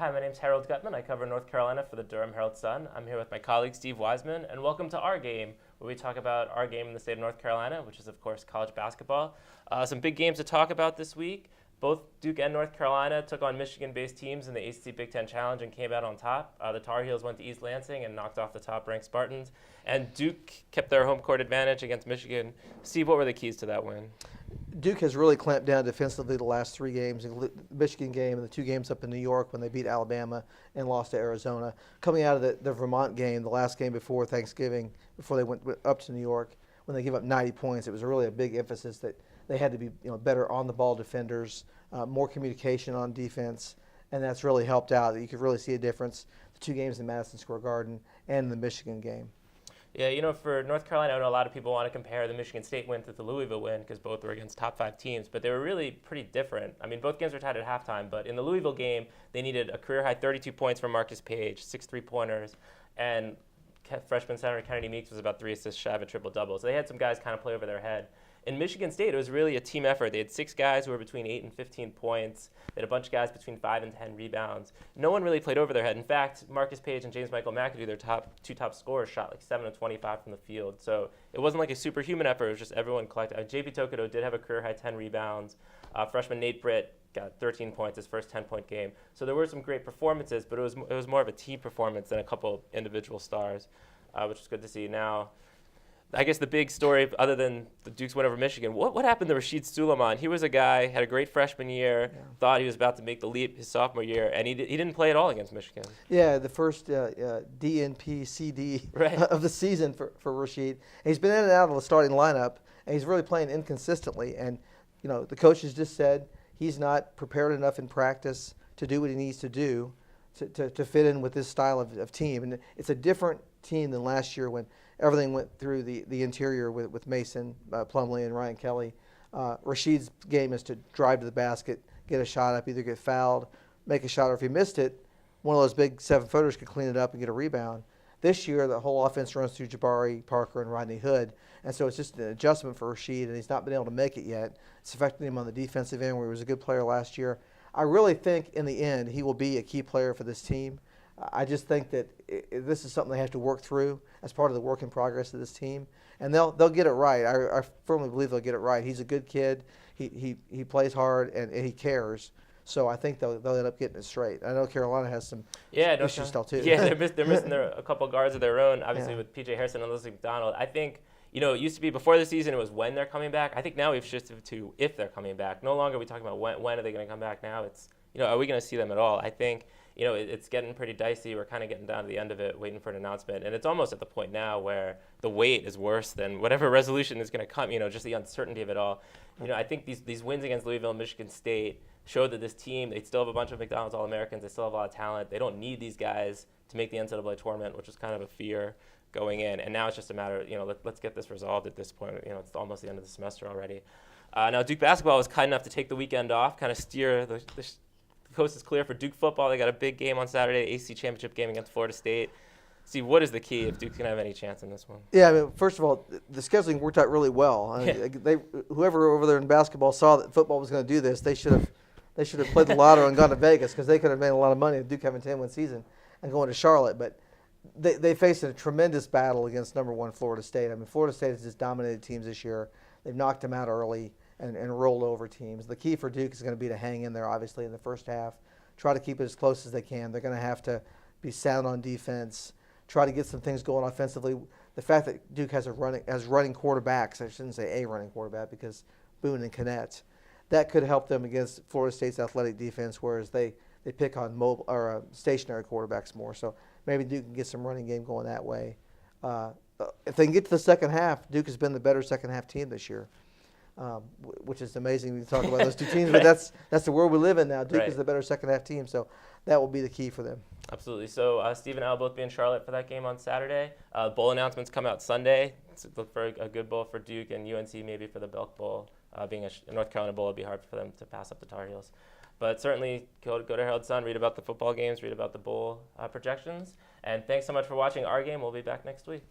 Hi, my name's Harold Gutmann. I cover North Carolina for the Durham Herald-Sun. I'm here with my colleague Steve Wiseman, and welcome to Our Game, where we talk about our game in the state of North Carolina, which is, of course, college basketball. Some big games to talk about this week. Both Duke and North Carolina took on Michigan-based teams in the ACC Big Ten Challenge and came out on top. The Tar Heels went to East Lansing and knocked off the top-ranked Spartans. And Duke kept their home court advantage against Michigan. Steve, what were the keys to that win? Duke has really clamped down defensively the last three games, the Michigan game and the two games up in New York when they beat Alabama and lost to Arizona. Coming out of the Vermont game, the last game before Thanksgiving, before they went up to New York, when they gave up 90 points, it was really a big emphasis that they had to be better on-the-ball defenders, more communication on defense, and that's really helped out. You could really see a difference, the two games in Madison Square Garden and the Michigan game. Yeah, for North Carolina, I know a lot of people want to compare the Michigan State win to the Louisville win because both were against top 5 teams, but they were really pretty different. I mean, both games were tied at halftime, but in the Louisville game, they needed a career-high 32 points from Marcus Page, 6 3-pointers, and freshman center Kennedy Meeks was about 3 assists shy of a triple-double. So they had some guys kind of play over their head. In Michigan State, it was really a team effort. They had 6 guys who were between 8 and 15 points. They had a bunch of guys between 5 and 10 rebounds. No one really played over their head. In fact, Marcus Page and James Michael McAdoo, their two top scorers, shot like 7 of 25 from the field. So it wasn't like a superhuman effort. It was just everyone collected. JP Tokoto did have a career-high 10 rebounds. Freshman Nate Britt got 13 points, his first 10-point game. So there were some great performances, but it was more of a team performance than a couple individual stars, which is good to see. Now, I guess the big story, other than the Duke's win over Michigan, what happened to Rashid Suleiman? He was a guy, had a great freshman year, thought he was about to make the leap his sophomore year, and he didn't play at all against Michigan. Yeah, the first DNP CD of the season for Rashid. And he's been in and out of the starting lineup, and he's really playing inconsistently. And, the coaches just said he's not prepared enough in practice to do what he needs to do to fit in with this style of team. And it's a different team than last year when everything went through the interior with Mason Plumlee and Ryan Kelly. Rashid's game is to drive to the basket, get a shot up, either get fouled, make a shot, or if he missed it, one of those big 7-footers could clean it up and get a rebound. This year, the whole offense runs through Jabari Parker and Rodney Hood, and so it's just an adjustment for Rashid, and he's not been able to make it yet. It's affecting him on the defensive end, where he was a good player last year. I really think, in the end, he will be a key player for this team. I just think that this is something they have to work through as part of the work in progress of this team, and they'll get it right. I firmly believe they'll get it right. He's a good kid. He plays hard and he cares. So I think they'll end up getting it straight. I know Carolina has some issues still too. Yeah, they're missing a couple guards of their own. Obviously with P.J. Harrison and Leslie McDonald. I think it used to be before the season it was when they're coming back. I think now we've shifted to if they're coming back. No longer are we talking about when are they going to come back. Now it's are we going to see them at all? I think. It's getting pretty dicey. We're kind of getting down to the end of it, waiting for an announcement. And it's almost at the point now where the wait is worse than whatever resolution is going to come, just the uncertainty of it all. I think these wins against Louisville and Michigan State show that this team, they still have a bunch of McDonald's All-Americans. They still have a lot of talent. They don't need these guys to make the NCAA tournament, which was kind of a fear going in. And now it's just a matter of, let's get this resolved at this point. It's almost the end of the semester already. Now, Duke basketball was kind enough to take the weekend off, kind of steer the coast is clear for Duke football. They got a big game on Saturday, ACC Championship game against Florida State. See, what is the key if Duke's going to have any chance in this one? Yeah, first of all, the scheduling worked out really well. Whoever over there in basketball saw that football was going to do this, they should have played the lotto and gone to Vegas because they could have made a lot of money if Duke having a 10-win season and going to Charlotte. But they faced a tremendous battle against number 1 Florida State. Florida State has just dominated teams this year. They've knocked them out early and rolled over teams. The key for Duke is going to be to hang in there, obviously, in the first half. Try to keep it as close as they can. They're going to have to be sound on defense, try to get some things going offensively. The fact that Duke has running quarterbacks, I shouldn't say a running quarterback because Boone and Kennett, that could help them against Florida State's athletic defense, whereas they pick on mobile or stationary quarterbacks more. So maybe Duke can get some running game going that way. If they can get to the second half, Duke has been the better second half team this year. Which is amazing when you talk about those two teams, but that's the world we live in now. Duke is the better second half team, so that will be the key for them. Absolutely. So Steve and I will both be in Charlotte for that game on Saturday. Bowl announcements come out Sunday. Look for a good bowl for Duke and UNC maybe for the Belk Bowl. Being a North Carolina Bowl, it would be hard for them to pass up the Tar Heels. But certainly go to Herald-Sun, read about the football games, read about the bowl projections. And thanks so much for watching Our Game. We'll be back next week.